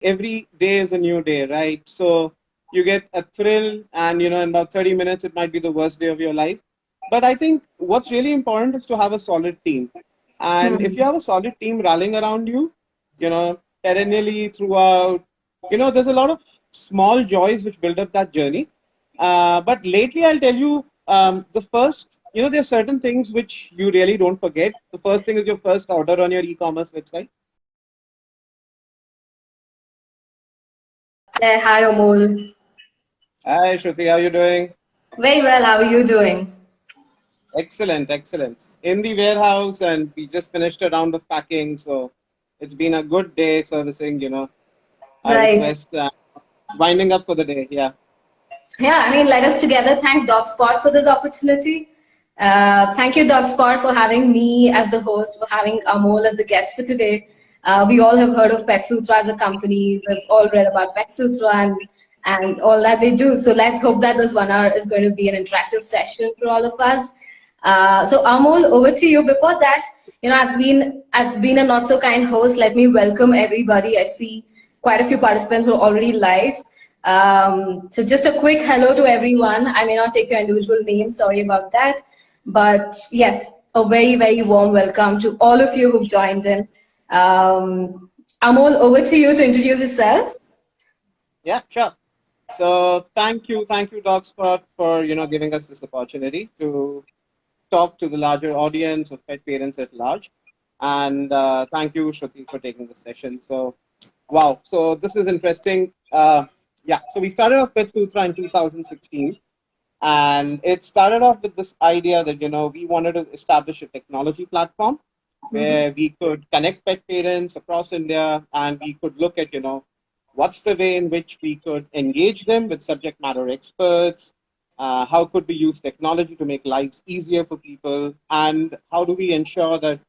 every day is a new day, right? So you get a thrill, and in about 30 minutes, it might be the worst day of your life. But I think what's really important is to have a solid team. And if you have a solid team rallying around you, perennially throughout, there's a lot of small joys which build up that journey. But lately, I'll tell you, the first, there are certain things which you really don't forget. The first thing is your first order on your e-commerce website. Hi, Amol. Hi, Shruti, how are you doing? Very well. How are you doing? Excellent, excellent. In the warehouse, and we just finished a round of packing, so it's been a good day servicing, our Right. request, winding up for the day. Yeah. Yeah, I mean, let us together thank DocSpot for this opportunity. Thank you, DocSpot, for having me as the host, for having Amol as the guest for today. We all have heard of Pet Sutra as a company. We've all read about Pet Sutra and all that they do. So let's hope that this 1 hour is going to be an interactive session for all of us. So Amol, over to you. Before that, I've been a not so kind host. Let me welcome everybody. I see quite a few participants who are already live. So just a quick hello to everyone. I may not take your individual names, sorry about that. But yes, a very, very warm welcome to all of you who've joined in. Amol, over to you to introduce yourself. Yeah, sure. So thank you, DocSpot, for giving us this opportunity to talk to the larger audience of pet parents at large, and thank you, Shruti, for taking the session. So, wow, so this is interesting. Yeah, so we started off Pet Sutra in 2016, and it started off with this idea that we wanted to establish a technology platform where we could connect pet parents across India, and we could look at what's the way in which we could engage them with subject matter experts. How could we use technology to make lives easier for people, and how do we ensure that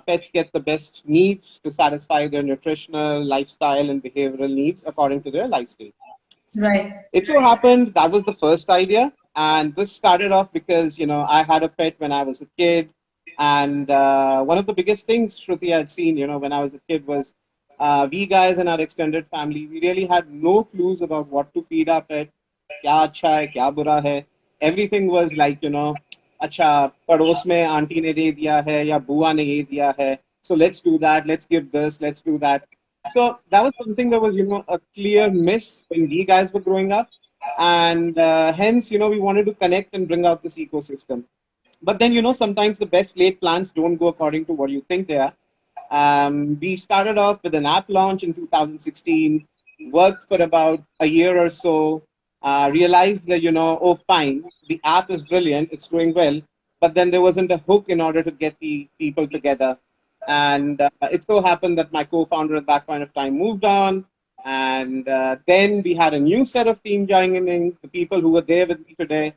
pets get the best needs to satisfy their nutritional, lifestyle, and behavioral needs according to their life stage. Right. It so happened that was the first idea, and this started off because I had a pet when I was a kid, and one of the biggest things, Shruti, I'd seen when I was a kid was we guys in our extended family, we really had no clues about what to feed our pet, kya acha hai, kya bura hai. Everything was like अच्छा पड़ोस में aunty ने दे दिया है या बुआ ने ये दिया है, so let's do that, let's give this, let's do that. So that was something that was, a clear miss when we guys were growing up. And hence, we wanted to connect and bring out this ecosystem. But then, sometimes the best laid plans don't go according to what you think they are. We started off with an app launch in 2016, worked for about a year or so, realized that, oh, fine, the app is brilliant, it's doing well, but then there wasn't a hook in order to get the people together. And it so happened that my co-founder at that point of time moved on. And then we had a new set of team joining in, the people who were there with me today.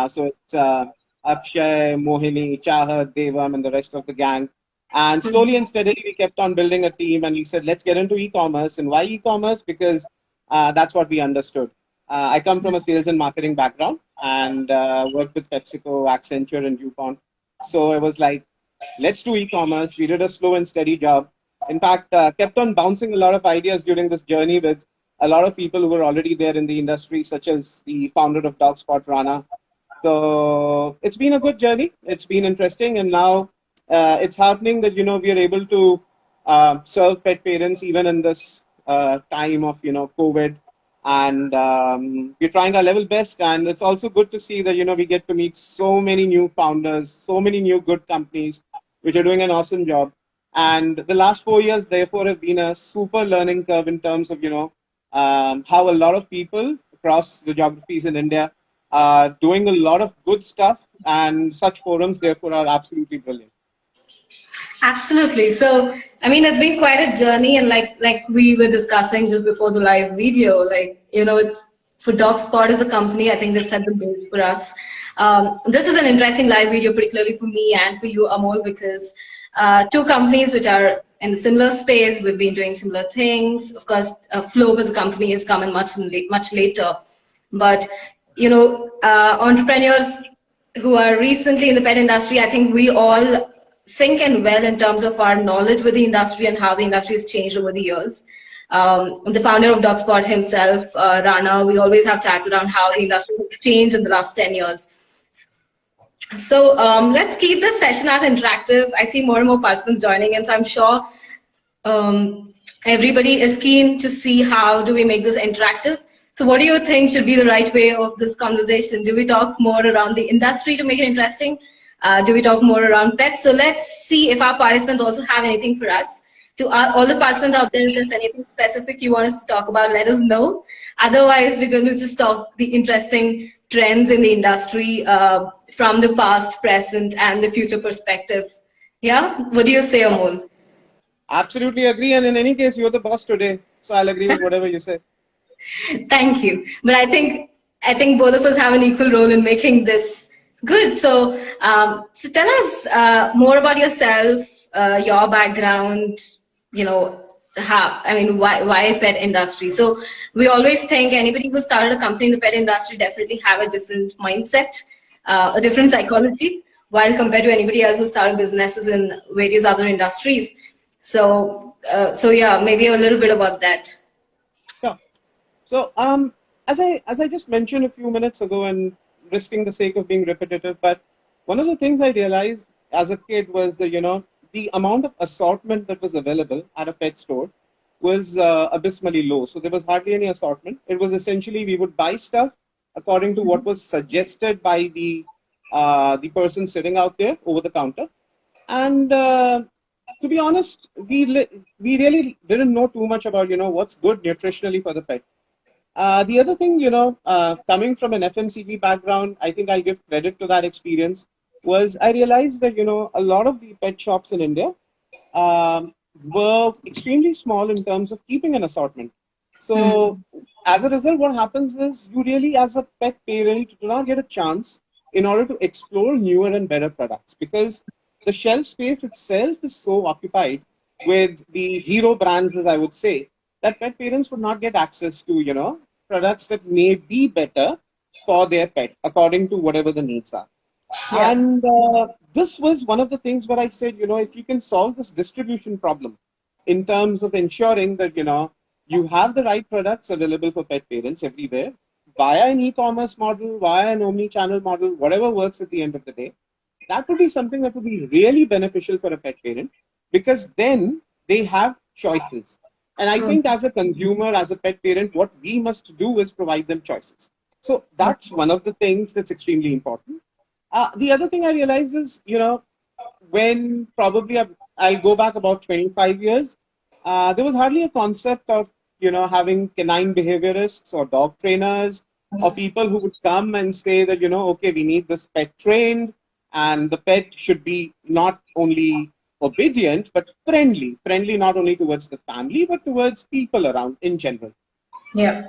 So it's Akshay, Mohini, Chahat, Devam, and the rest of the gang. And slowly and steadily, we kept on building a team, and we said, let's get into e-commerce. And why e-commerce? Because that's what we understood. I come from a sales and marketing background, and worked with PepsiCo, Accenture, and DuPont. So it was like, let's do e-commerce. We did a slow and steady job. In fact, kept on bouncing a lot of ideas during this journey with a lot of people who were already there in the industry, such as the founder of DocSpot, Rana. So it's been a good journey. It's been interesting, and now it's happening that we are able to serve pet parents even in this time of COVID, and we're trying our level best. And it's also good to see that we get to meet so many new founders, so many new good companies which are doing an awesome job. And the last 4 years, therefore, have been a super learning curve in terms of how a lot of people across the geographies in India are doing a lot of good stuff, and such forums, therefore, are absolutely brilliant. Absolutely. So, I mean, it's been quite a journey, and like we were discussing just before the live video, for DocSpot as a company, I think they've set the base for us. This is an interesting live video, particularly for me and for you, Amol, because two companies which are in a similar space, we've been doing similar things. Of course, Flow as a company has come in much later, but entrepreneurs who are recently in the pet industry, I think we all sync in well in terms of our knowledge with the industry and how the industry has changed over the years. the founder of DogSpot himself, Rana. We always have chats around how the industry has changed in the last 10 years. So let's keep this session as interactive. I see more and more participants joining in, so I'm sure everybody is keen to see how do we make this interactive. So what do you think should be the right way of this conversation? Do we talk more around the industry to make it interesting? Do we talk more around pets? So let's see if our participants also have anything for us. To all the participants out there, if there's anything specific you want us to talk about, let us know. Otherwise, we're going to just talk the interesting trends in the industry from the past, present, and the future perspective. Yeah? What do you say, Amol? Absolutely agree. And in any case, you're the boss today. So I'll agree with whatever you say. Thank you. But I think both of us have an equal role in making this good. So, so tell us more about yourself, your background. Why pet industry? So we always think anybody who started a company in the pet industry definitely have a different mindset, a different psychology, while compared to anybody else who started businesses in various other industries. So yeah, maybe a little bit about that. Yeah. So as I just mentioned a few minutes ago, and risking the sake of being repetitive, but one of the things I realized as a kid was that the amount of assortment that was available at a pet store was abysmally low. So there was hardly any assortment. It was essentially we would buy stuff according to what was suggested by the person sitting out there over the counter. And to be honest, we really didn't know too much about what's good nutritionally for the pet. The other thing, coming from an FMCG background, I think I'll give credit to that experience. Was I realized that a lot of the pet shops in India were extremely small in terms of keeping an assortment. So as a result, what happens is you really, as a pet parent, do not get a chance in order to explore newer and better products, because the shelf space itself is so occupied with the hero brands, as I would say, that pet parents would not get access to products that may be better for their pet according to whatever the needs are. Yeah. And this was one of the things where I said, if you can solve this distribution problem in terms of ensuring that, you have the right products available for pet parents everywhere via an e-commerce model, via an omni-channel model, whatever works at the end of the day, that would be something that would be really beneficial for a pet parent, because then they have choices. And I think as a consumer, as a pet parent, what we must do is provide them choices. So that's one of the things that's extremely important. The other thing I realized is, when probably I go back about 25 years, there was hardly a concept of, having canine behaviorists or dog trainers or people who would come and say that, okay, we need this pet trained, and the pet should be not only obedient, but friendly not only towards the family, but towards people around in general. Yeah.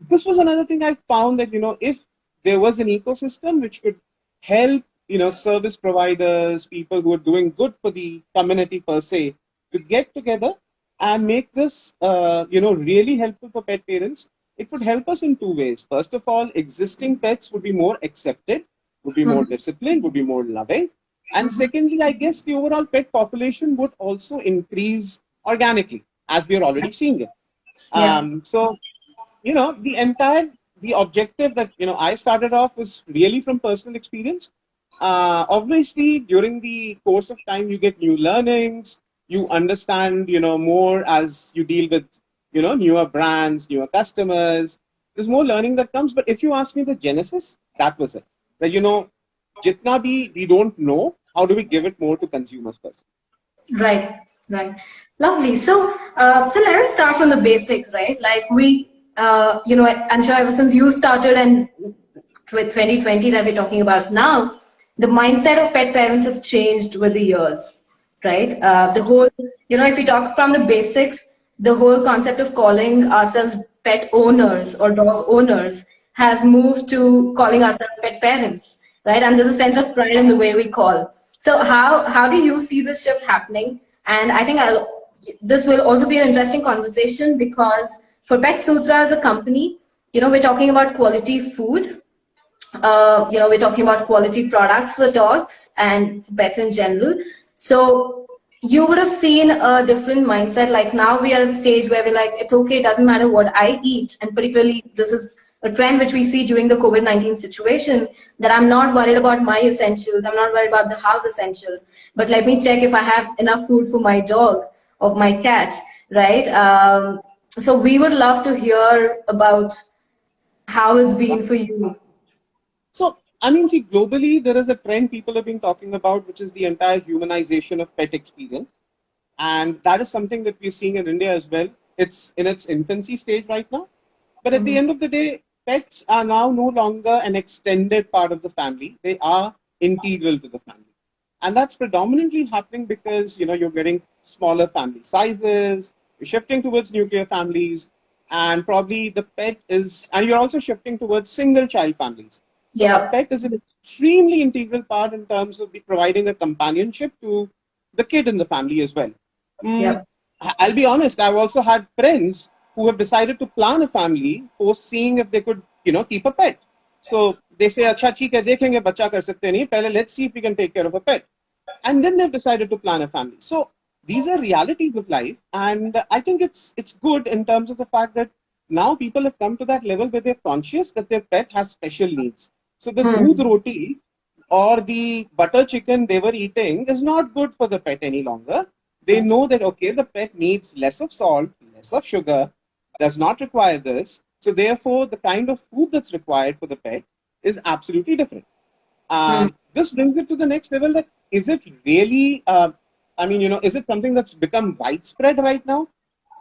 This was another thing I found that, if there was an ecosystem which could help, service providers, people who are doing good for the community per se, to get together and make this, really helpful for pet parents, it would help us in two ways. First of all, existing pets would be more accepted, would be more disciplined, would be more loving. And secondly, I guess the overall pet population would also increase organically, as we are already seeing it. So, the objective that, I started off was really from personal experience. Obviously, during the course of time, you get new learnings, you understand, more as you deal with, newer brands, newer customers. There's more learning that comes. But if you ask me the genesis, that was it. That, jitna bhi we don't know, how do we give it more to consumers first? Right. Lovely. So, so let us start from the basics, right? Like I'm sure ever since you started and 2020 that we're talking about now, the mindset of pet parents have changed with the years, right? The whole, if we talk from the basics, the whole concept of calling ourselves pet owners or dog owners has moved to calling ourselves pet parents, right? And there's a sense of pride in the way we call. So how do you see this shift happening? And I think this will also be an interesting conversation, because for Pet Sutra as a company, we're talking about quality food. We're talking about quality products for dogs and for pets in general. So you would have seen a different mindset. Like now we are at a stage where we're like, it's okay, it doesn't matter what I eat. And particularly, this is a trend which we see during the COVID-19 situation, that I'm not worried about my essentials. I'm not worried about the house essentials. But let me check if I have enough food for my dog or my cat, right? So we would love to hear about how it's been for you. So, I mean, see, globally, there is a trend people have been talking about, which is the entire humanization of pet experience. And that is something that we're seeing in India as well. It's in its infancy stage right now. But at the Mhm. end of the day, pets are now no longer an extended part of the family. They are integral to the family. And that's predominantly happening because, you're getting smaller family sizes, you're shifting towards nuclear families, and probably the pet is, and you're also shifting towards single child families. So a Yeah. pet is an extremely integral part in terms of providing a companionship to the kid in the family as well. Mm, Yeah. I'll be honest, I've also had friends who have decided to plan a family post seeing if they could, keep a pet. So they say, "Acha, theek hai, देखेंगे बच्चा कर सकते नहीं, पहले let's see if we can take care of a pet." And then they've decided to plan a family. So these are realities of life, and I think it's good in terms of the fact that now people have come to that level where they're conscious that their pet has special needs. So the doodh Hmm. roti or the butter chicken they were eating is not good for the pet any longer. They know that, okay, the pet needs less of salt, less of sugar, does not require this. So therefore, the kind of food that's required for the pet is absolutely different. Hmm. This brings it to the next level, that is it really, I mean, is it something that's become widespread right now?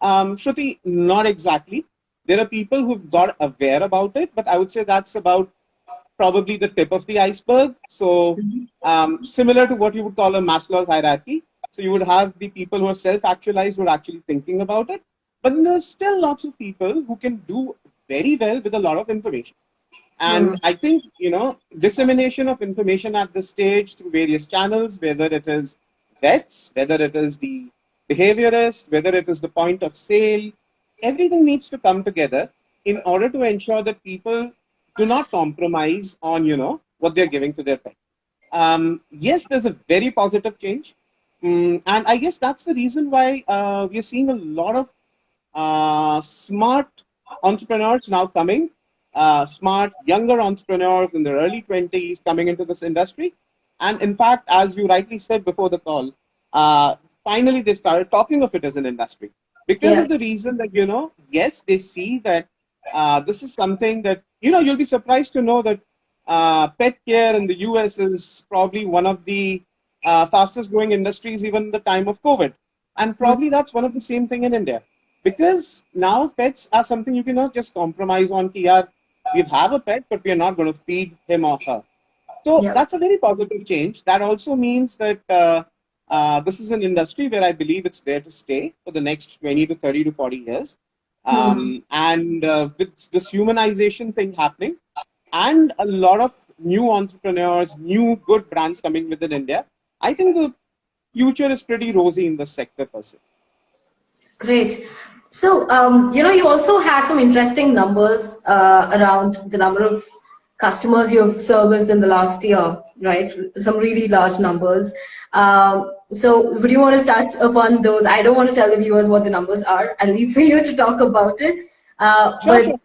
Shruti, not exactly. There are people who've got aware about it, but I would say that's about probably the tip of the iceberg. So, similar to what you would call a Maslow's hierarchy. So, you would have the people who are self actualized who are actually thinking about it. But then there's still lots of people who can do very well with a lot of information. Hmm. And I think, dissemination of information at this stage through various channels, whether it is vets, whether it is the behaviorist, whether it is the point of sale, everything needs to come together in order to ensure that people do not compromise on, what they're giving to their pet. Yes, there's a very positive change. And I guess that's the reason why we're seeing a lot of smart entrepreneurs now coming, smart younger entrepreneurs in their early 20s coming into this industry. And in fact, as you rightly said before the call, uh, finally they started talking of it as an industry because Yeah. of the reason that, yes, they see that this is something that, you'll be surprised to know that pet care in the US is probably one of the fastest growing industries, even in the time of COVID. And Hmm. probably that's one of the same thing in India because now pets are something you cannot just compromise on. Ki, yaar, we have a pet, but we are not going to feed him or her. So Yeah. that's a very positive change. That also means that this is an industry where I believe it's there to stay for the next 20 to 30 to 40 years. Hmm. And with this humanization thing happening and a lot of new entrepreneurs, new good brands coming within India, I think the future is pretty rosy in the sector per se. Great. So, you also had some interesting numbers around the number of customers you've serviced in the last year, right? Some really large numbers. So, would you want to touch upon those? I don't want to tell the viewers what the numbers are. I'll leave for you to talk about it. Uh, Sure, but sure.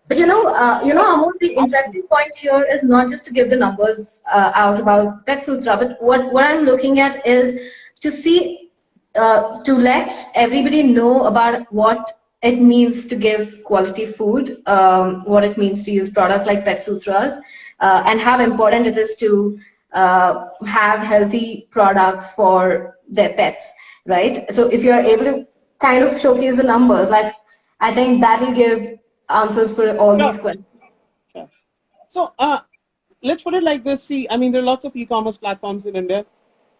but Amol, the interesting point here is not just to give the numbers out about Pet Sutra, but what I'm looking at is to see, to let everybody know about what it means to give quality food, what it means to use products like Pet Sutras, and how important it is to have healthy products for their pets, right? So if you're able to kind of showcase the numbers, like I think that'll give answers for all Sure, these questions. sure. So let's put it like this. See, I mean, there are lots of e-commerce platforms in India,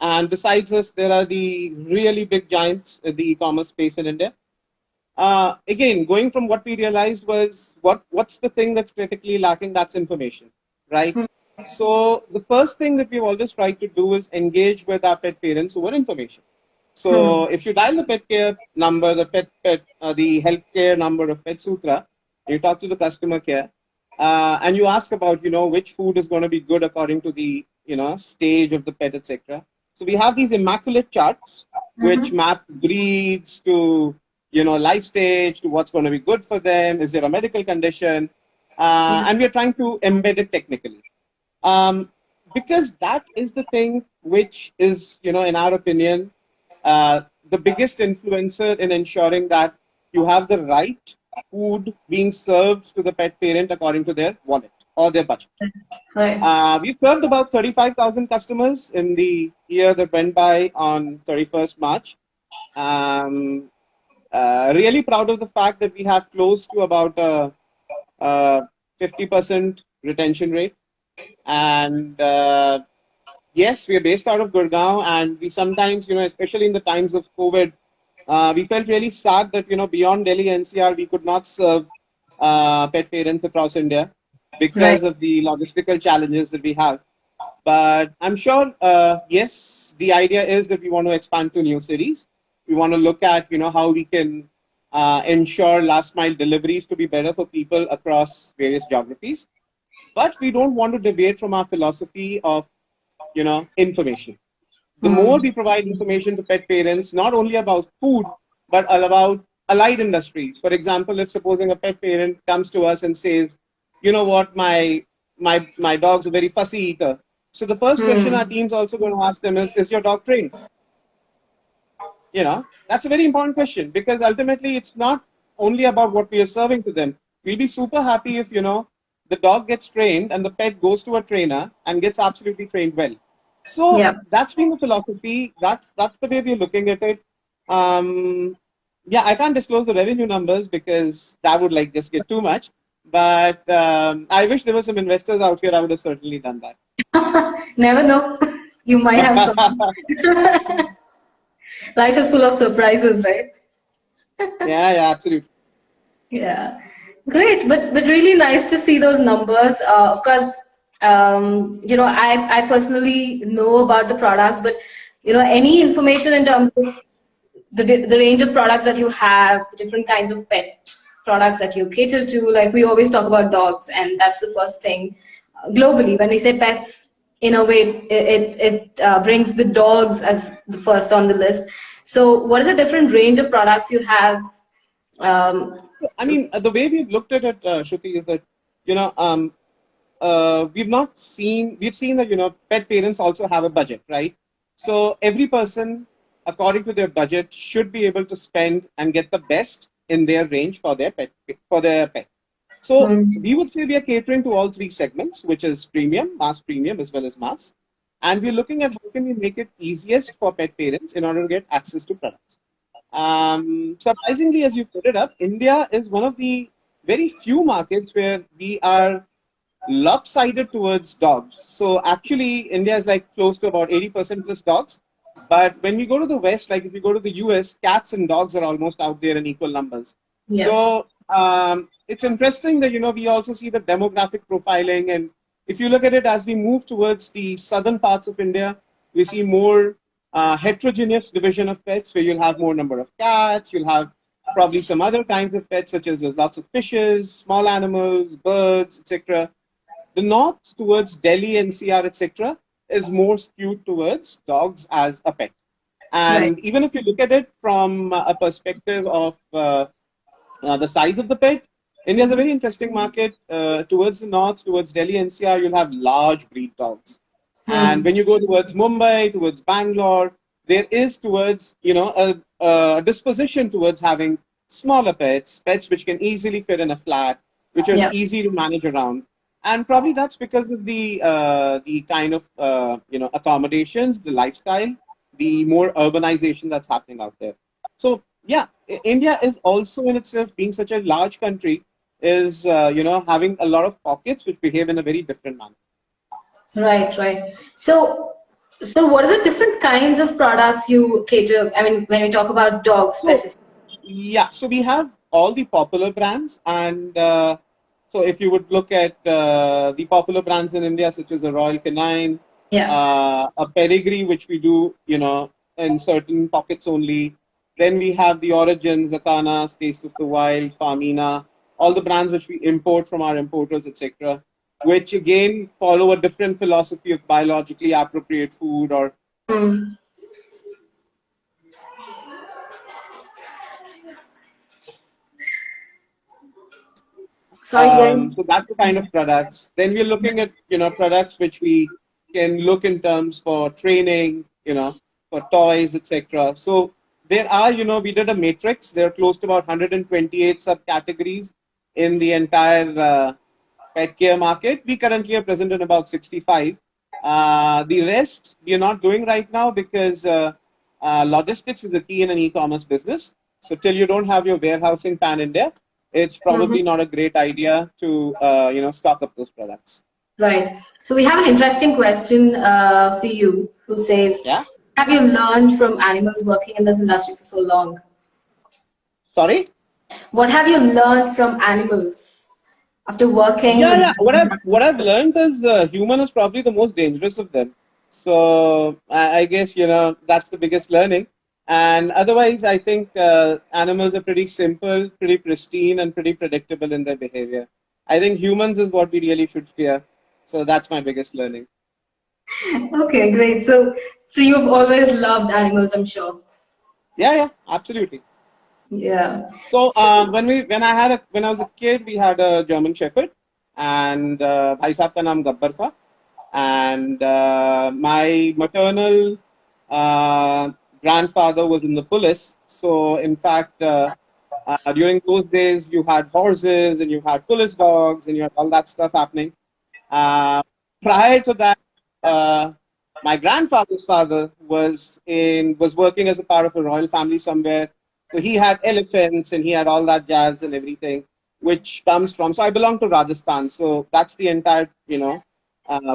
and besides us, there are the really big giants in the e-commerce space in India. Again, going from what we realized was what's the thing that's critically lacking? That's information, right? So the first thing that we've always tried to do is engage with our pet parents over information. Hmm. So if you dial the pet care number, the healthcare number of Pet Sutra, you talk to the customer care, and you ask about which food is going to be good according to the stage of the pet, etc. So we have these immaculate charts which map breeds to, life stage, to what's going to be good for them. Is there a medical condition? And we're trying to embed it technically. Um, because that is the thing which is, in our opinion, uh, the biggest influencer in ensuring that you have the right food being served to the pet parent according to their wallet or their budget. Right. We served about 35,000 customers in the year that went by on 31st March. Um, really proud of the fact that we have close to about a 50% retention rate. And yes, we are based out of Gurgaon, and we sometimes, especially in the times of COVID, we felt really sad that, beyond Delhi NCR, we could not serve pet parents across India Right. because of the logistical challenges that we have. But I'm sure, yes, the idea is that we want to expand to new cities. We want to look at, how we can ensure last mile deliveries to be better for people across various geographies. But we don't want to deviate from our philosophy of, information. The more we provide information to pet parents, not only about food, but about allied industries. For example, if supposing a pet parent comes to us and says, you know what, my dog's a very fussy eater. So the first question our team's also going to ask them is your dog trained? That's a very important question because ultimately it's not only about what we are serving to them. We'll be super happy if, the dog gets trained and the pet goes to a trainer and gets absolutely trained well. So Yeah. that's been the philosophy. That's the way we're looking at it. Um, yeah, I can't disclose the revenue numbers because that would like just get too much. But I wish there were some investors out here. I would have certainly done that. Never know. You might have some. Life is full of surprises, right? Yeah, yeah, absolutely. Yeah, great. But really nice to see those numbers. Of course, I personally know about the products, but any information in terms of the range of products that you have, the different kinds of pet products that you cater to. Like we always talk about dogs, and that's the first thing globally when we say pets. In a way, it brings the dogs as the first on the list. So, what is the different range of products you have? Um, I mean, the way we've looked at it, Shruti, is that, you know, um, we've seen that, pet parents also have a budget, right? So every person, according to their budget, should be able to spend and get the best in their range for their pet. So mm, we would say we are catering to all three segments, which is premium, as well as mass. And we're looking at how can we make it easiest for pet parents in order to get access to products. Surprisingly, as you put it up, India is one of the very few markets where we are lopsided towards dogs. So actually, India is like close to about 80% plus dogs. But when we go to the West, like if we go to the US, cats and dogs are almost out there in equal numbers. yeah. So it's interesting that, we also see the demographic profiling. And if you look at it as we move towards the southern parts of India, we see more heterogeneous division of pets where you'll have more number of cats, you'll have probably some other kinds of pets, such as there's lots of fishes, small animals, birds, etc. The north towards Delhi, NCR, etc., is more skewed towards dogs as a pet. Right. And even if you look at it from a perspective of the size of the pet, India is a very interesting market. Towards the north, towards Delhi, NCR, you'll have large breed dogs. And Hmm. when you go towards Mumbai, towards Bangalore, there is towards, a disposition towards having smaller pets, pets which can easily fit in a flat, which are Yeah. easy to manage around. And probably that's because of the kind of accommodations, the lifestyle, the more urbanization that's happening out there. So yeah, India is also in itself being such a large country is having a lot of pockets which behave in a very different manner. Right. Right. So what are the different kinds of products you cater? I mean, when we talk about dogs So specifically. yeah, so we have all the popular brands, and so if you would look at the popular brands in India, such as a Royal Canine, Yeah. a Pedigree, which we do, in certain pockets only. Then we have the Origins, Atana, Taste of the Wild, Farmina, all the brands which we import from our importers, etc., which again follow a different philosophy of biologically appropriate food or Hmm. Sorry, again. So that's the kind of products. Then we're looking at, products which we can look in terms for training, for toys, etc. So there are, we did a matrix. There are close to about 128 subcategories in the entire pet care market. We currently are present in about 65. The rest we are not doing right now because logistics is the key in an e-commerce business. So till you don't have your warehousing pan India, it's Mhm. probably not a great idea to stock up those products. Right. So we have an interesting question for you, who says, Yeah. "Have you learned from animals working in this industry for so long? Sorry. What have you learned from animals after working Yeah, with yeah. What I've them?" what I've learned is human is probably the most dangerous of them. So I guess that's the biggest learning. And otherwise, I think animals are pretty simple, pretty pristine, and pretty predictable in their behavior. I think humans is what we really should fear. So that's my biggest learning. Okay, great. So you've always loved animals, I'm sure. Yeah, yeah, absolutely. Yeah. So So, when I was a kid, we had a German Shepherd, and भाई साहब का नाम गब्बर था. And my maternal uh, grandfather was in the police. So in fact, during those days, you had horses and you had police dogs and you had all that stuff happening. Uh, Prior to that, uh, my grandfather's father was working as a part of a royal family somewhere. So he had elephants and he had all that jazz and everything, which comes from. So I belong to Rajasthan. So that's the entire,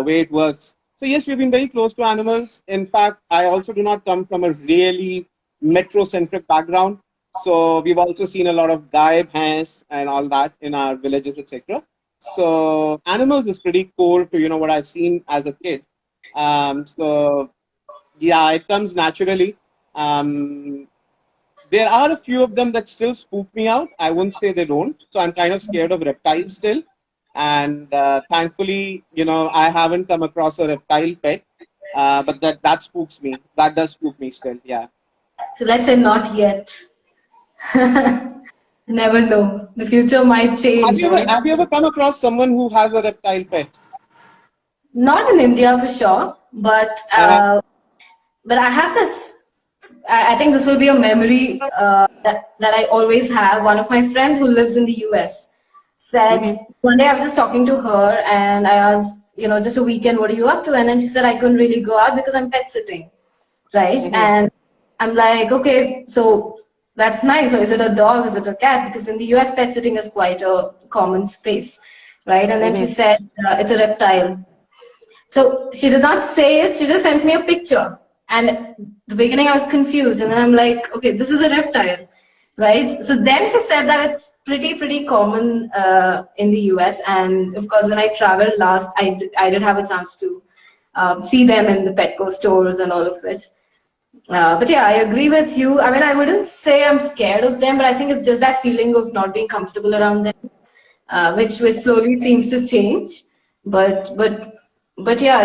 way it works. So yes, we've been very close to animals. In fact, I also do not come from a really metro-centric background. So we've also seen a lot of gaye, bhais, and all that in our villages, etc. So animals is pretty core to what I've seen as a kid. So yeah, it comes naturally. Um, there are a few of them that still spook me out. I wouldn't say they don't. So I'm kind of scared of reptiles still. And thankfully, I haven't come across a reptile pet. But that spooks me. That does spook me still. Yeah. so let's say not yet. Never know. The future might change, right? Have you ever come across someone who has a reptile pet? Not in India for sure, Uh-huh. but I have this. I think this will be a memory that I always have. One of my friends who lives in the US said Mm-hmm. one day I was just talking to her and I asked, just a weekend, what are you up to? And then she said I couldn't really go out because I'm pet sitting, right? Mm-hmm. And I'm like, okay, so that's nice. So is it a dog? Is it a cat? Because in the US, pet sitting is quite a common space, right? And then she Mm-hmm. said it's a reptile. So she did not say it, she just sent me a picture. And the beginning I was confused, and then I'm like, okay, this is a reptile, right? So then she said that it's pretty common in the US. And of course, when I traveled last, I did have a chance to see them in the Petco stores and all of it. But yeah, I agree with you. I mean, I wouldn't say I'm scared of them, but I think it's just that feeling of not being comfortable around them, which slowly seems to change. But but but yeah,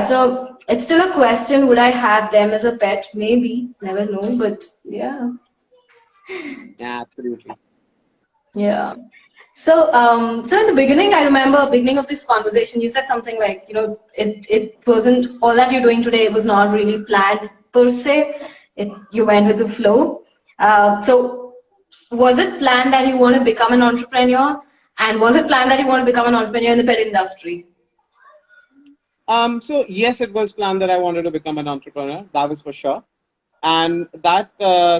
it's still a question. Would I have them as a pet? Maybe, never know. But yeah, Yeah, absolutely. yeah. So in the beginning, I remember beginning of this conversation, you said something like, it wasn't all that you're doing today. It was not really planned per se. You went with the flow. So was it planned that you want to become an entrepreneur? And was it planned that you want to become an entrepreneur in the pet industry? So yes, it was planned that I wanted to become an entrepreneur. That was for sure. And that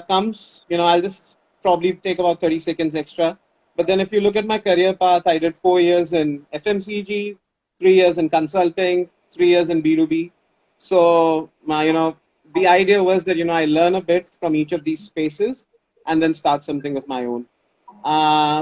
comes, I'll just probably take about 30 seconds extra. But then if you look at my career path, I did 4 years in FMCG, 3 years in consulting, 3 years in B2B. So, the idea was that, I learn a bit from each of these spaces and then start something of my own.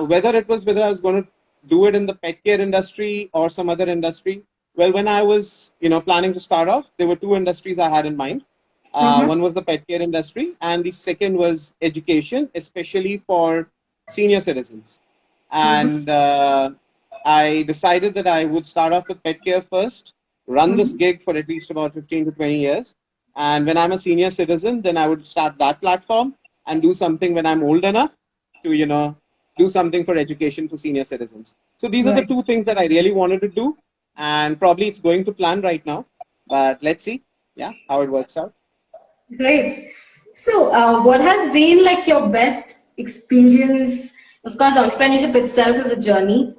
Whether I was going to do it in the pet care industry or some other industry. Well, when I was planning to start off, there were two industries I had in mind. Mm-hmm. One was the pet care industry, and the second was education, especially for senior citizens. Mm-hmm. And I decided that I would start off with pet care first, run this Mm-hmm. gig for at least about 15 to 20 years. And when I'm a senior citizen, then I would start that platform and do something when I'm old enough to, do something for education for senior citizens. So these are the Right. two things that I really wanted to do, and probably it's going to plan right now. But let's see, yeah, how it works out. Great. So, what has been like your best experience? Of course, entrepreneurship itself is a journey.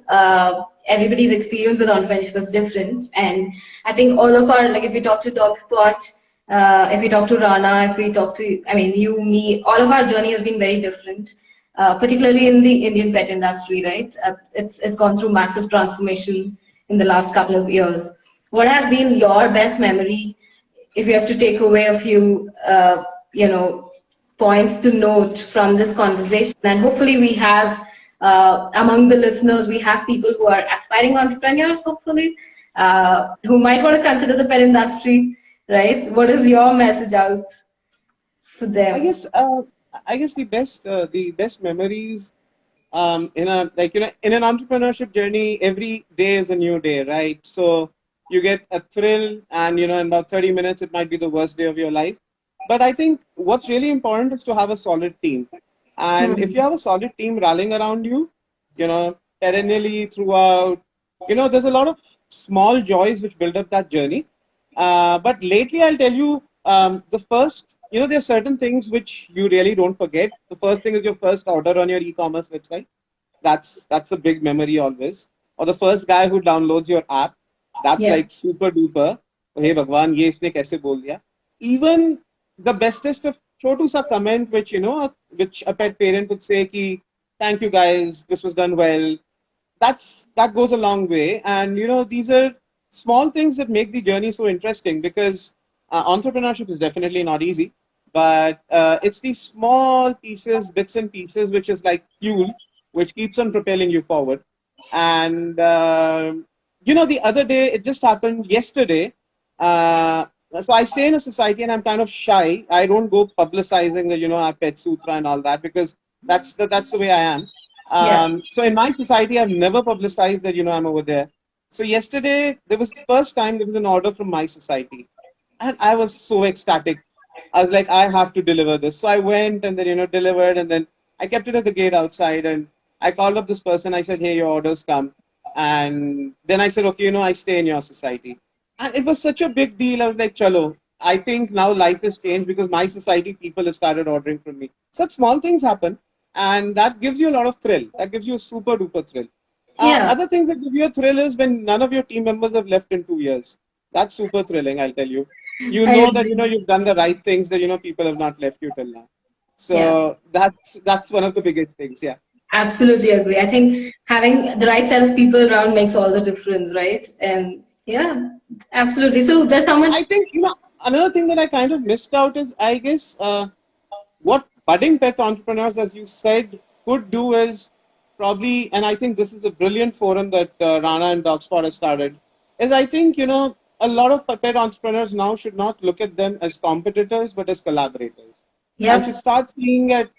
Everybody's experience with entrepreneurship is different, and I think all of our, like, if we talk to Dogspot, if we talk to Rana, if we talk to, I mean, you, me, all of our journey has been very different. Particularly in the Indian pet industry, right? It's gone through massive transformation in the last couple of years. What has been your best memory, if you have to take away a few, points to note from this conversation? And hopefully, we have among the listeners, we have people who are aspiring entrepreneurs, hopefully, who might want to consider the pet industry, right? What is your message out for I them? guess I guess the best memories in a like in an entrepreneurship journey, every day is a new day, right? So you get a thrill, and in about 30 minutes it might be the worst day of your life. But I think what's really important is to have a solid team. And if you Hmm. have a solid team rallying around you, perennially throughout, there's a lot of small joys which build up that journey. But lately, I'll tell you, the first, there are certain things which you really don't forget. The first thing is your first order on your e-commerce website. That's a big memory always. Or the first guy who downloads your app. That's Yeah. like super duper. Hey Bhagwan, ye isne kaise bol diya. Even the bestest of छोटू सा comment which which a pet parent would say ki thank you guys, this was done well. That goes a long way, and these are small things that make the journey so interesting, because entrepreneurship is definitely not easy, but it's these small pieces, bits and pieces, which is like fuel which keeps on propelling you forward. And the other day, it just happened yesterday. uh, so I stay in a society and I'm kind of shy. I don't go publicizing the our Pet Sutra and all that, because that's the way I am. Yeah. So in my society, I've never publicized that I'm over there. So yesterday, there was the first time there was an order from my society, and I was so ecstatic. I was like, I have to deliver this. So I went and then delivered, and then I kept it at the gate outside, and I called up this person. I said, hey, your order's come, and then I said, okay, I stay in your society, and it was such a big deal. I was like, chalo. I think now life has changed because my society people have started ordering from me. Such small things happen, and that gives you a lot of thrill. That gives you a super duper thrill. Yeah. Other things that give you a thrill is when none of your team members have left in 2 years. That's super thrilling, I'll tell you. You I know that agree. you've done the right things, that people have not left you till now. Yeah. So that's one of the biggest things. Yeah. Absolutely agree. I think having the right set of people around makes all the difference, right? And yeah, absolutely. So there's someone. I think another thing that I kind of missed out is, I guess, what budding pet entrepreneurs, as you said, could do is probably, and I think this is a brilliant forum that Rana and Dogspot has started, is I think, a lot of pet entrepreneurs now should not look at them as competitors, but as collaborators, and should Yep. start seeing at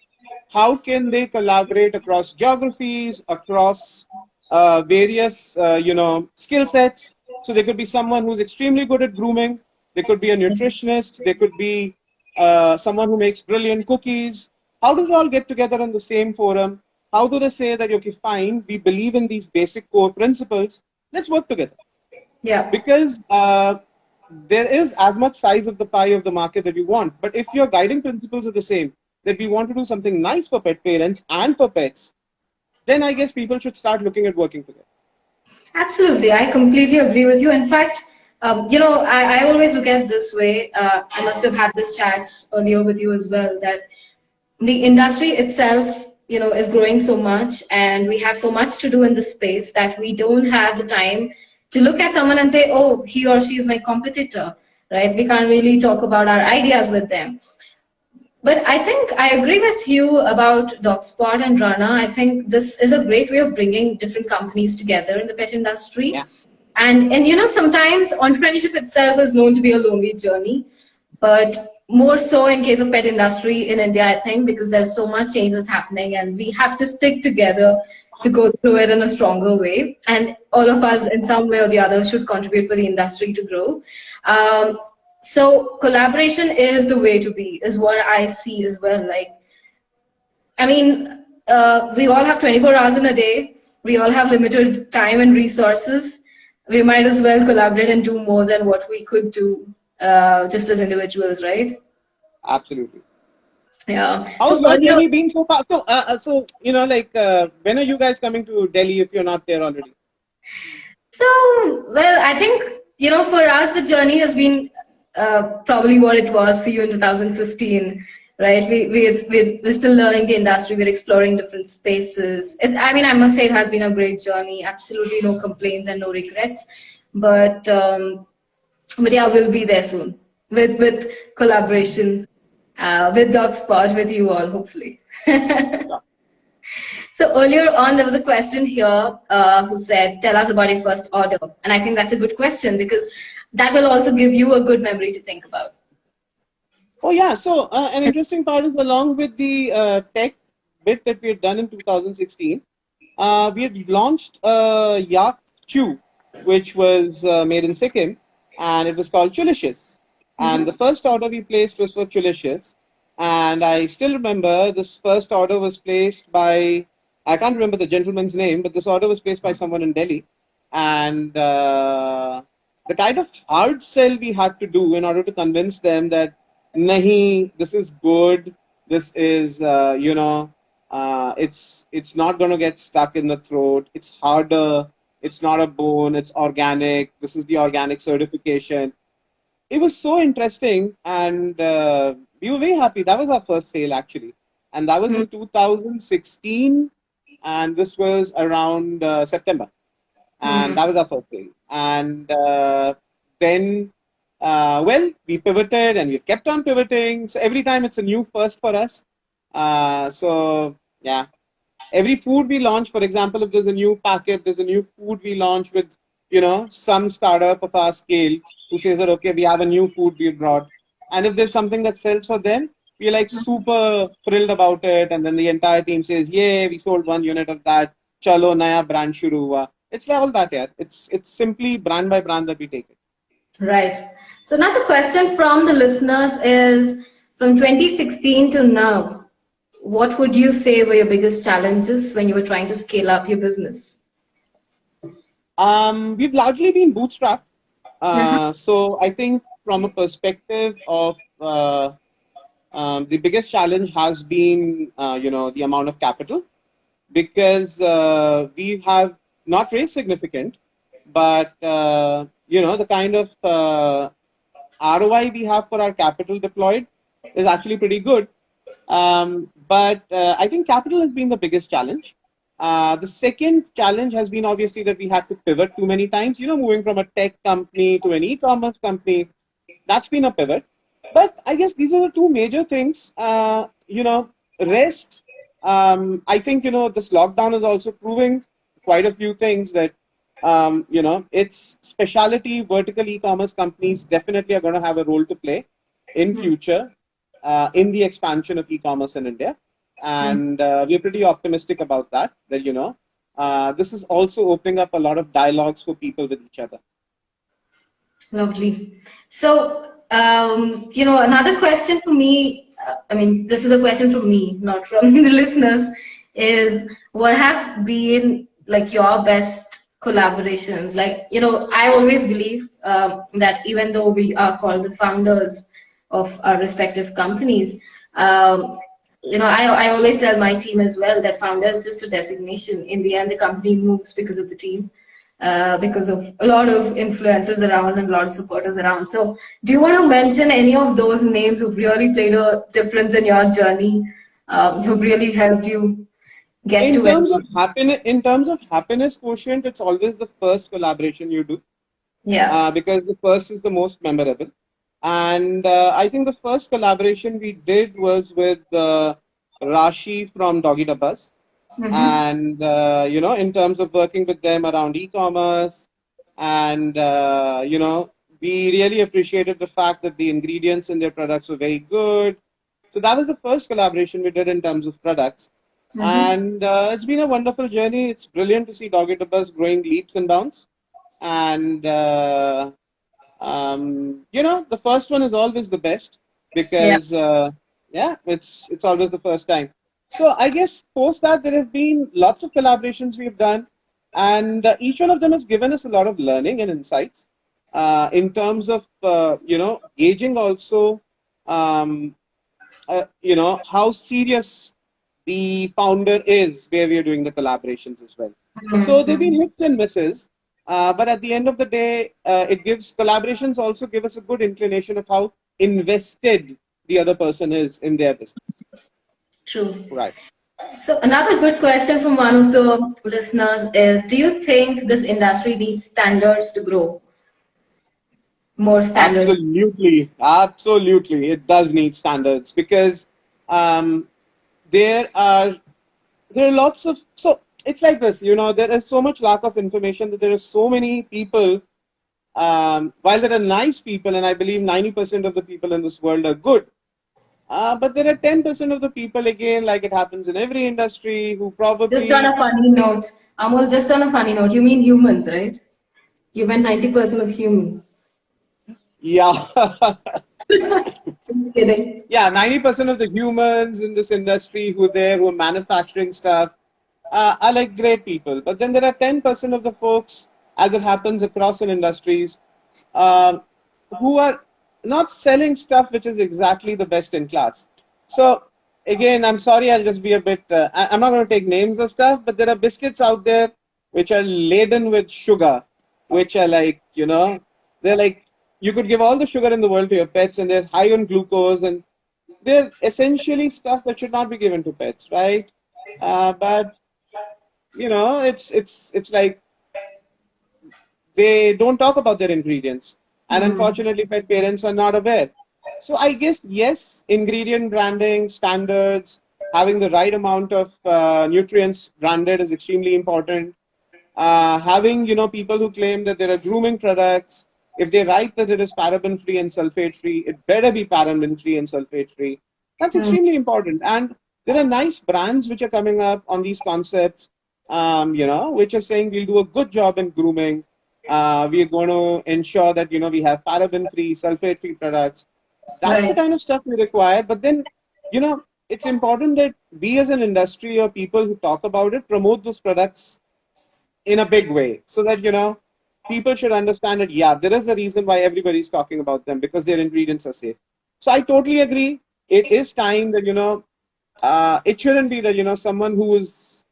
how can they collaborate across geographies, across various, skill sets. So there could be someone who's extremely good at grooming. There could be a nutritionist. There could be someone who makes brilliant cookies. How do they all get together in the same forum? How do they say that, okay, fine, we believe in these basic core principles. Let's work together, Yeah. because there is as much size of the pie of the market that you want. But if your guiding principles are the same, that we want to do something nice for pet parents and for pets, then I guess people should start looking at working together. Absolutely. I completely agree with you. In fact, I always look at it this way. I must have had this chat earlier with you as well, that the industry itself, is growing so much, and we have so much to do in this space that we don't have the time to look at someone and say, oh, he or she is my competitor, right? We can't really talk about our ideas with them. But I think I agree with you about DocSpot and Rana. I think this is a great way of bringing different companies together in the pet industry. Yeah. And sometimes entrepreneurship itself is known to be a lonely journey, but more so in case of pet industry in India, I think, because there's so much changes happening and we have to stick together to go through it in a stronger way. And all of us, in some way or the other, should contribute for the industry to grow. So collaboration is the way to be, is what I see as well. Like, I mean, we all have 24 hours in a day. We all have limited time and resources. We might as well collaborate and do more than what we could do just as individuals, right? Absolutely. Yeah. How's So your earlier, journey been so far? So when are you guys coming to Delhi if you're not there already? so well, I think for us the journey has been probably what it was for you in 2015, right? We're still learning the industry. We're exploring different spaces. I mean, I must say it has been a great journey. Absolutely no complaints and no regrets. But but yeah, we'll be there soon with collaboration, with DocSpot, with you all, hopefully. Yeah. So earlier on, there was a question here who said, "Tell us about your first order," and I think that's a good question because that will also give you a good memory to think about. Oh yeah. So an interesting part is along with the tech bit that we had done in 2016, we had launched Yak Chew, which was made in Sikkim, and it was called Chulicious. And the first order we placed was for Chulicious, and I still remember this first order was placed by, I can't remember the gentleman's name, but this order was placed by someone in Delhi, and the kind of hard sell we had to do in order to convince them that nahi, this is good, this is it's not going to get stuck in the throat, it's harder, it's not a bone, it's organic, this is the organic certification. It was so interesting, and we were very happy. That was our first sale actually, and that was in 2016, and this was around September, and that was our first sale. And then, well, we pivoted, and we've kept on pivoting. So every time it's a new first for us. So yeah, every food we launch, for example, if there's a new packet, there's a new food we launch with, some startup of our scale who says that, okay, we have a new food we brought. And if there's something that sells for them, we're like super thrilled about it. And then the entire team says, yay, we sold 1 unit of that. Chalo, naya brand shuru hua. It's like all that, yeah. It's simply brand by brand that we take it. Right. So another question from the listeners is, from 2016 to now, what would you say were your biggest challenges when you were trying to scale up your business? We've largely been bootstrapped. Uh-huh. So I think from a perspective of the biggest challenge has been, the amount of capital, because we have not raised significant, but the kind of ROI we have for our capital deployed is actually pretty good. But I think capital has been the biggest challenge. The second challenge has been obviously that we had to pivot too many times, moving from a tech company to an e-commerce company. That's been a pivot. But I guess these are the two major things. Rest. I think, this lockdown is also proving quite a few things that, it's specialty vertical e-commerce companies definitely are going to have a role to play in future in the expansion of e-commerce in India. And we're pretty optimistic about that, this is also opening up a lot of dialogues for people with each other. Lovely. So, another question for me, I mean, this is a question from me, not from the listeners, is what have been like your best collaborations? Like, I always believe that even though we are called the founders of our respective companies, I always tell my team as well that founder is just a designation. In the end, the company moves because of the team. Because of a lot of influences around and a lot of supporters around. So, do you want to mention any of those names who've really played a difference in your journey, who've really helped you get to where? In terms of happiness quotient, it's always the first collaboration you do, Yeah. because the first is the most memorable. And I think the first collaboration we did was with Rashi from Doggy Dabbas. And in terms of working with them around e-commerce, and we really appreciated the fact that the ingredients in their products were very good. So that was the first collaboration we did in terms of products, and it's been a wonderful journey. It's brilliant to see Doggy Dabbas growing leaps and bounds, and the first one is always the best, Yeah. because yeah, it's always the first time. So I guess post that there have been lots of collaborations we've done, and each one of them has given us a lot of learning and insights in terms of gauging also um, how serious the founder is where we are doing the collaborations as well. So they've been hits and misses, but at the end of the day, it gives collaborations also give us a good inclination of how invested the other person is in their business. True. Right. So another good question from one of the listeners is, do you think this industry needs standards to grow? More standards? Absolutely, absolutely. It does need standards because um, there are lots of it's like this. There is so much lack of information that there are so many people. While there are nice people, and I believe 90% of the people in this world are good, but there are 10% of the people again, like it happens in every industry, who Just on probably a funny note, Amol, just on a funny note, you mean humans, right? You meant 90% of humans. yeah. Just kidding. Yeah, 90% of the humans in this industry who are manufacturing stuff are like great people. But then there are 10% of the folks, as it happens across in industries, uh, who are not selling stuff which is exactly the best in class. So again, I'm sorry, I'll just be a bit, I'm not going to take names of stuff, but there are biscuits out there which are laden with sugar, which are like, they're like, you could give all the sugar in the world to your pets and they're high on glucose and they're essentially stuff that should not be given to pets, right? But it's like they don't talk about their ingredients, and unfortunately, pet parents are not aware. So I guess yes, ingredient branding standards, having the right amount of nutrients branded is extremely important. Having people who claim that there are grooming products, if they write that it is paraben free and sulfate free, it better be paraben free and sulfate free. That's extremely important. And there are nice brands which are coming up on these concepts, which are saying we'll do a good job in grooming. We are going to ensure that we have paraben free, sulfate free products. That's the Right. kind of stuff we require. But then it's important that we as an industry or people who talk about it promote those products in a big way so that people should understand that yeah, there is a reason why everybody's talking about them because their ingredients are safe. So I totally agree. It is time that it shouldn't be that someone who is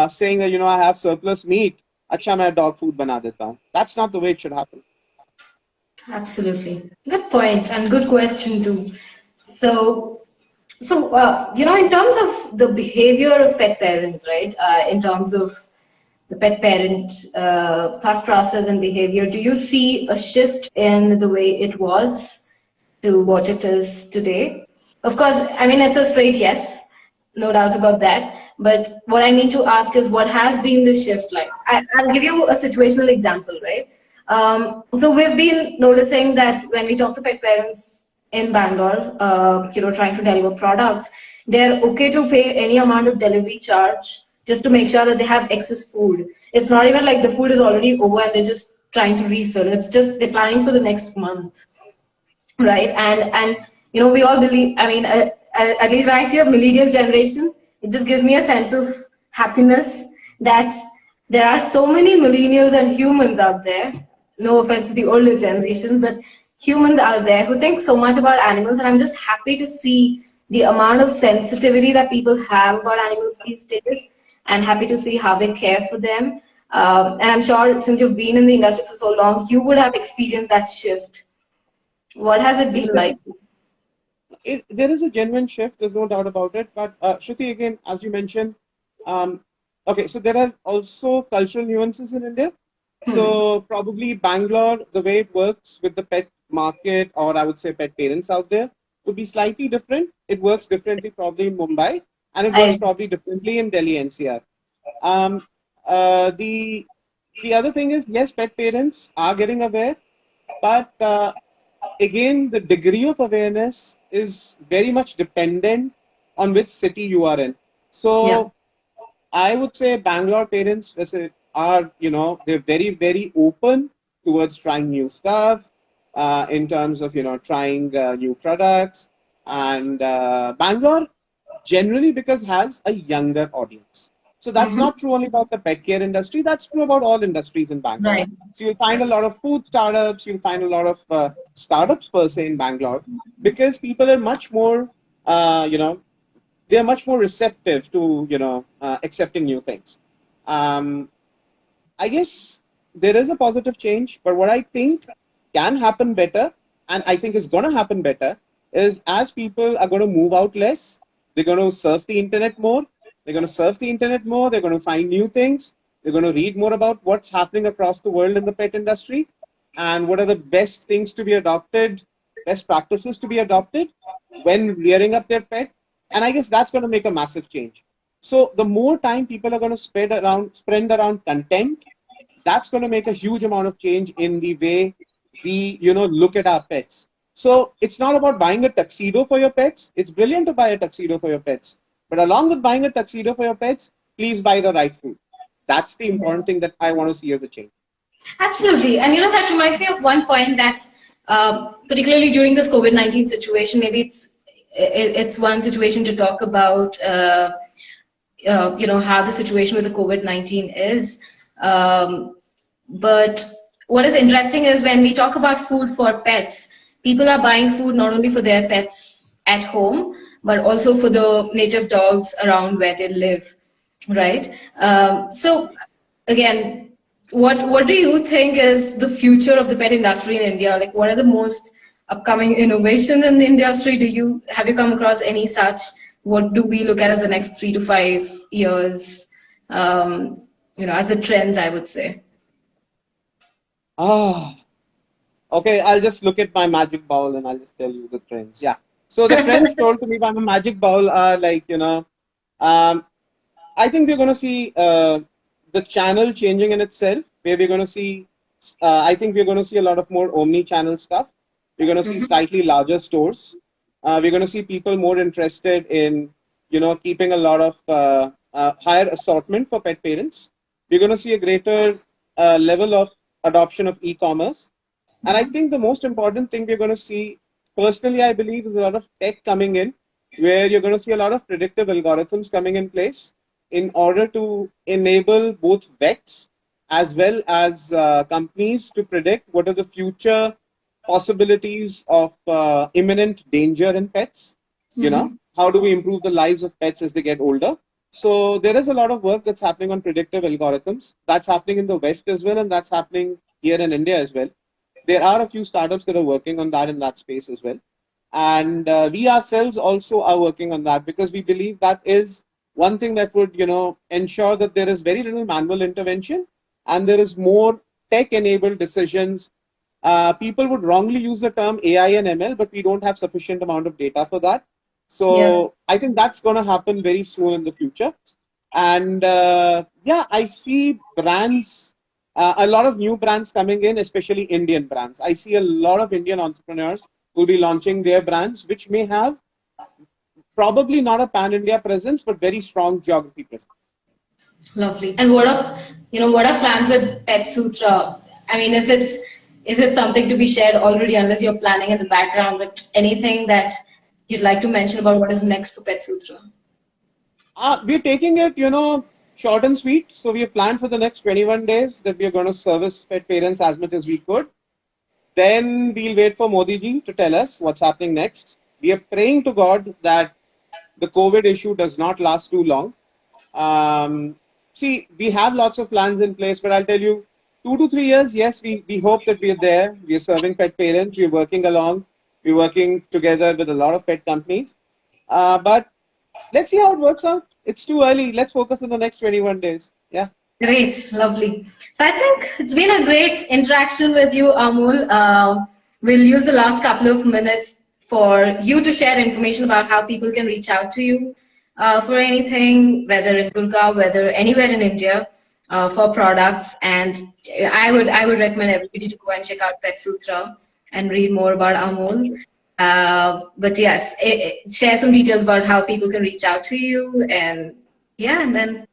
saying that I have surplus meat, अच्छा मैं dog food बना देता हूँ. That's not the way it should happen. Absolutely. Good point and good question too. So, in terms of the behavior of pet parents, right? In terms of the pet parent thought process and behavior, do you see a shift in the way it was to what it is today? Of course, I mean, it's a straight yes, no doubt about that. But what I need to ask is what has been the shift like? I'll give you a situational example, right? So we've been noticing that when we talk to pet parents in Bangalore, trying to deliver products, they're okay to pay any amount of delivery charge just to make sure that they have excess food. It's not even like the food is already over and they're just trying to refill. It's just they're planning for the next month, right? And we all believe, I mean, at least when I see a millennial generation, it just gives me a sense of happiness that there are so many millennials and humans out there, no offense to the older generation, but humans out there who think so much about animals, and I'm just happy to see the amount of sensitivity that people have about animals these days, and happy to see how they care for them. And I'm sure since you've been in the industry for so long, you would have experienced that shift. What has it It's been like? there is a genuine shift. There's no doubt about it. But Shruti, again, as you mentioned, um, okay, so there are also cultural nuances in India. So probably Bangalore, the way it works with the pet market, or I would say pet parents out there, would be slightly different. It works differently probably in Mumbai, and it works I probably differently in Delhi NCR. Um, the other thing is, yes, pet parents are getting aware, but again, the degree of awareness is very much dependent on which city you are in. Yeah. So I would say Bangalore parents are, they're very, very open towards trying new stuff in terms of, trying new products. And Bangalore, generally because has a younger audience. So that's Mm-hmm. not true only about the pet care industry. That's true about all industries in Bangalore. Right. So you'll find a lot of food startups. You'll find a lot of startups per se in Bangalore because people are much more, you know, they're much more receptive to, accepting new things. Um, I guess there is a positive change, but what I think can happen better, and I think is going to happen better, is as people are going to move out less, they're going to surf the internet more. They're going to surf the internet more. They're going to find new things. They're going to read more about what's happening across the world in the pet industry and what are the best things to be adopted, best practices to be adopted when rearing up their pet. And I guess that's going to make a massive change. So the more time people are going to spend around content, that's going to make a huge amount of change in the way we, look at our pets. So it's not about buying a tuxedo for your pets. It's brilliant to buy a tuxedo for your pets. But along with buying a tuxedo for your pets, please buy the right food. That's the important thing that I want to see as a change. Absolutely. And that reminds me of one point that, particularly during this COVID-19 situation, maybe it's one situation to talk about, how the situation with the COVID-19 is. But what is interesting is when we talk about food for pets, people are buying food not only for their pets at home, but also for the native dogs around where they live, right? So again, what do you think is the future of the pet industry in India? Like, what are the most upcoming innovations in the industry? Have you come across any such? What do we look at as the next 3 to 5 years? As the trends, I would say. Ah, okay. I'll just look at my magic bowl and I'll just tell you the trends. Yeah. So the trends told to me by my magic bowl are like, um, I think we're going to see the channel changing in itself, where we're going to see, I think we're going to see a lot of more omni-channel stuff. We're going to see Mhm. slightly larger stores. We're going to see people more interested in, keeping a lot of higher assortment for pet parents. We're going to see a greater level of adoption of e-commerce. And I think the most important thing we're going to see, personally, I believe, is a lot of tech coming in, where you're going to see a lot of predictive algorithms coming in place in order to enable both vets as well as companies to predict what are the future possibilities of imminent danger in pets. Mhm. How do we improve the lives of pets as they get older? So there is a lot of work that's happening on predictive algorithms. That's happening in the West as well, and that's happening here in India as well. There are a few startups that are working on that in that space as well. And we ourselves also are working on that because we believe that is one thing that would, ensure that there is very little manual intervention and there is more tech-enabled decisions. People would wrongly use the term AI and ML, but we don't have sufficient amount of data for that. Yeah. So I think that's going to happen very soon in the future. And yeah, I see brands, a lot of new brands coming in, especially Indian brands. I see a lot of Indian entrepreneurs who will be launching their brands, which may have probably not a pan-India presence, but very strong geography presence. Lovely. And what are plans with Pet Sutra? I mean, if it's something to be shared already, unless you're planning in the background, but anything that you'd like to mention about what is next for Pet Sutra? We're taking it, short and sweet. So we have planned for the next 21 days that we are going to service pet parents as much as we could. Then we'll wait for Modi ji to tell us what's happening next. We are praying to God that the COVID issue does not last too long. Um, See, we have lots of plans in place, but I'll tell you, 2 to 3 years, yes, we hope that we are there. We are serving pet parents. We're working along. We're working together with a lot of pet companies. But let's see how it works out. It's too early. Let's focus on the next 21 days. Yeah. Great, lovely. So I think it's been a great interaction with you, Amol. We'll use the last couple of minutes for you to share information about how people can reach out to you for anything, whether in Gurgaon, whether anywhere in India, for products. And I would recommend everybody to go and check out Pet Sutra and read more about Amol. But yes, share some details about how people can reach out to you, and yeah, and then.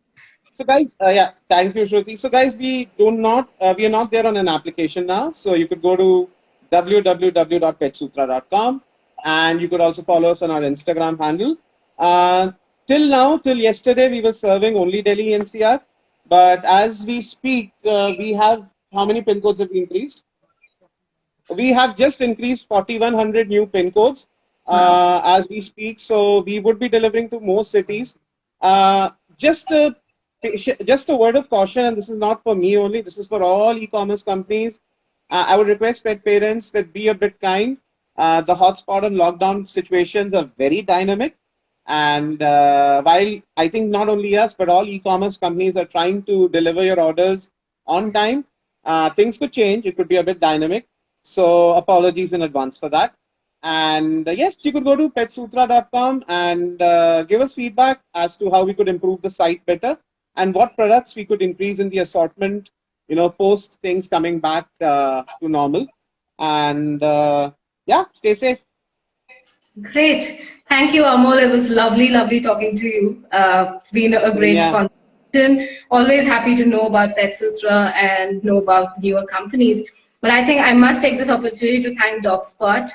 So guys, yeah, thank you, Shruti. So guys, we are not there on an application now. So you could go to www.petsutra.com and you could also follow us on our Instagram handle. Uh, till now, till yesterday, we were serving only Delhi NCR. But as we speak, we have how many pin codes have we increased? We have just increased 4,100 new pin codes Wow. as we speak. So we would be delivering to more cities. Uh, just a just a word of caution, and this is not for me only. This is for all e-commerce companies. I would request pet parents that be a bit kind. The hotspot and lockdown situations are very dynamic. And while I think not only us, but all e-commerce companies are trying to deliver your orders on time, things could change. It could be a bit dynamic. So apologies in advance for that. And yes, you could go to petsutra.com and give us feedback as to how we could improve the site better and what products we could increase in the assortment, post things coming back to normal. And yeah, stay safe. Great. Thank you, Amol. It was lovely, lovely talking to you. It's been a great Yeah, conversation. Always happy to know about Petsutra and know about newer companies. But I think I must take this opportunity to thank DocSpot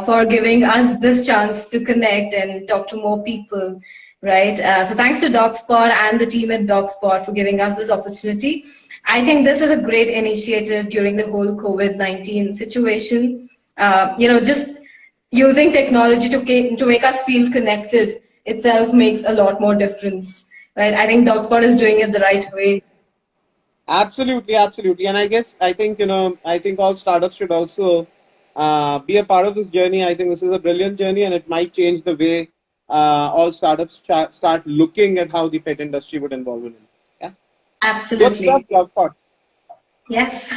for giving us this chance to connect and talk to more people, right? So thanks to DocSpot and the team at DocSpot for giving us this opportunity. I think this is a great initiative during the whole COVID-19 situation. Just using technology to make us feel connected itself makes a lot more difference, right? I think DocSpot is doing it the right way. absolutely, absolutely. And I think, I think all startups should also be a part of this journey. I think this is a brilliant journey and it might change the way all startups start looking at how the pet industry would involve in it. Yeah. Good stuff, Absolutely. Lovepot. Yes.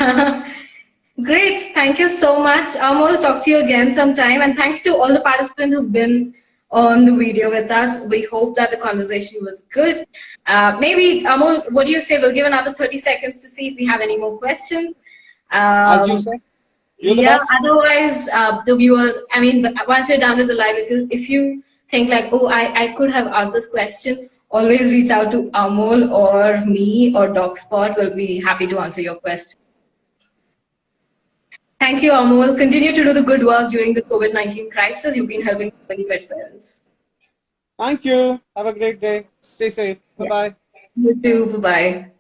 Great. Thank you so much. We'll talk to you again sometime. And thanks to all the participants who've been on the video with us. We hope that the conversation was good. Maybe, Amol, what do you say? We'll give another 30 seconds to see if we have any more questions. As you Um, said, you're the yeah, boss. otherwise, the viewers, I mean, once we're done with the live, if you think like, oh, I could have asked this question, always reach out to Amol or me or DocSpot. We'll be happy to answer your question. Thank you, Amol. Continue to do the good work during the COVID-19 crisis. You've been helping so many pet parents. Thank you. Have a great day. Stay safe. Bye Yeah. bye. You too. Bye-bye.